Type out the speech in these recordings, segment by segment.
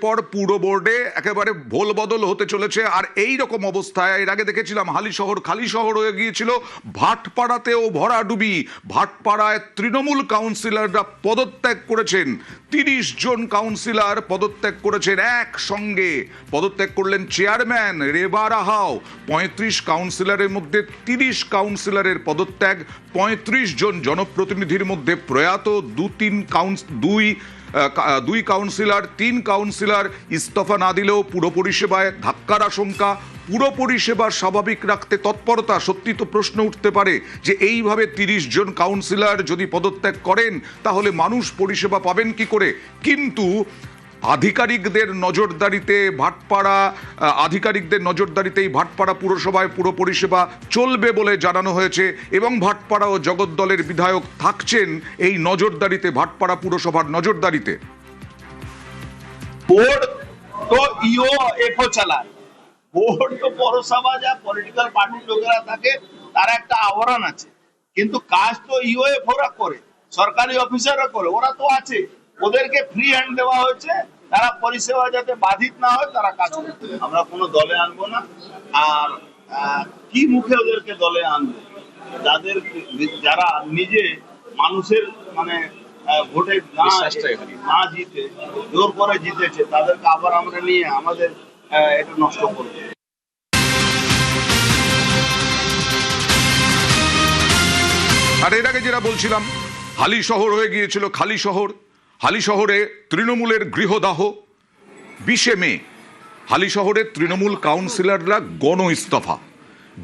পর পুর বোর্ডে একেবারে ভোল বদল হতে চলেছে। আর এই রকম অবস্থায় এর আগে দেখেছিলাম হালিশহর খালি শহর হয়ে গিয়েছিল, ভাটপাড়াতেও ভরাডুবি। ভাটপাড়ায় তৃণমূল কাউন্সিলররা পদত্যাগ করেছেন, 30 জন কাউন্সিলর পদত্যাগ করেছেন একসঙ্গে। পদত্যাগ করলেন চেয়ারম্যান রেবা রাহাও। 35 কাউন্সিলরের মধ্যে 30 কাউন্সিলরের পদত্যাগ, 35 জন জনপ্রতিনিধির মধ্যে প্রয়াত, দুই কাউন্সিলর, 3 কাউন্সিলর ইস্তফা না দিলেও পুর পরিষেবায় ধাক্কার আশঙ্কা। পুর পরিষেবা স্বাভাবিক রাখতে তৎপরতা। সত্যি তো প্রশ্ন উঠতে পারে যে এইভাবে 30 জন কাউন্সিলর যদি পদত্যাগ করেন তাহলে মানুষ পরিষেবা পাবেন কি করে? কিন্তু আধিকারিকদের নজরদারিতেই ভাটপাড়া পুরসভায় পুর পরিষেবা চলবে বলে জানানো হয়েছে এবং ভাটপাড়া ও জগদ্দলের বিধায়ক থাকছেন এই নজরদারিতে, ভাটপাড়া পুরসভার নজরদারিতে। बोर्ड तो ईओ एफओ চালায়, বোর্ড তো পৌরসভা যা পলিটিক্যাল পার্টি লোকেরা থাকে তার একটা আবরণ আছে, কিন্তু কাজ তো ইও এফওরা করে, সরকারি অফিসাররা করে, ওরা তো আছে, ওদেরকে ফ্রি হ্যান্ড দেওয়া হয়েছে, তারা পরিষেবা যাতে বাধিত না হয় তারা কাজ করবে। আমরা কোনো দলে আনবো না। আর কি মুখে ওদেরকে দলে আনবো? যারা নিজে মানুষের মানে ভোটে না জিতে জোর করে জিতেছে, তাদেরকে আবার আমরা নিয়ে আমাদের এটা নষ্ট করবো। আর এর আগে যেটা বলছিলাম, হালিশহর হয়ে গিয়েছিল খালি শহর। হালিশহরে তৃণমূলের গৃহদাহ। 20 মে হালিশহরের তৃণমূল কাউন্সিলররা গণ ইস্তফা।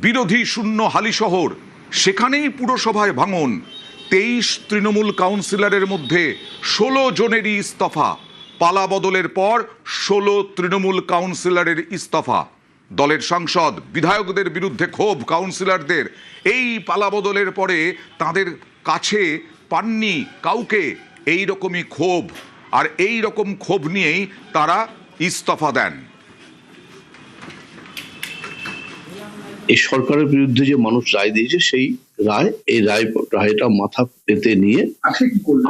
বিরোধী শূন্য হালিশহর, সেখানেই পুরসভায় ভাঙন। 23 তৃণমূল কাউন্সিলরের মধ্যে 16 জনেরই ইস্তফা। পালা বদলের পর 16 তৃণমূল কাউন্সিলরের ইস্তফা। দলের সাংসদ বিধায়কদের বিরুদ্ধে ক্ষোভ কাউন্সিলরদের। এই পালা বদলের পরে তাদের কাছে পাননি কাউকে, এই রকমই ক্ষোভ। আর এই রকম ক্ষোভ নিয়েই তারা ইস্তফা দেন। এই সরকারের বিরুদ্ধে যে মানুষ রায় দিয়েছে, সেই রায়টা মাথা পেতে নিয়ে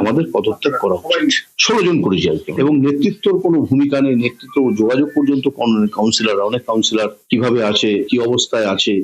আমাদের পদত্যাগ করা উচিত। 16 জন করেছি আর কি, এবং নেতৃত্বর কোনো ভূমিকা নেই। নেতৃত্ব যোগাযোগ পর্যন্ত অনেক কাউন্সিলর কিভাবে আছে, কি অবস্থায় আছে,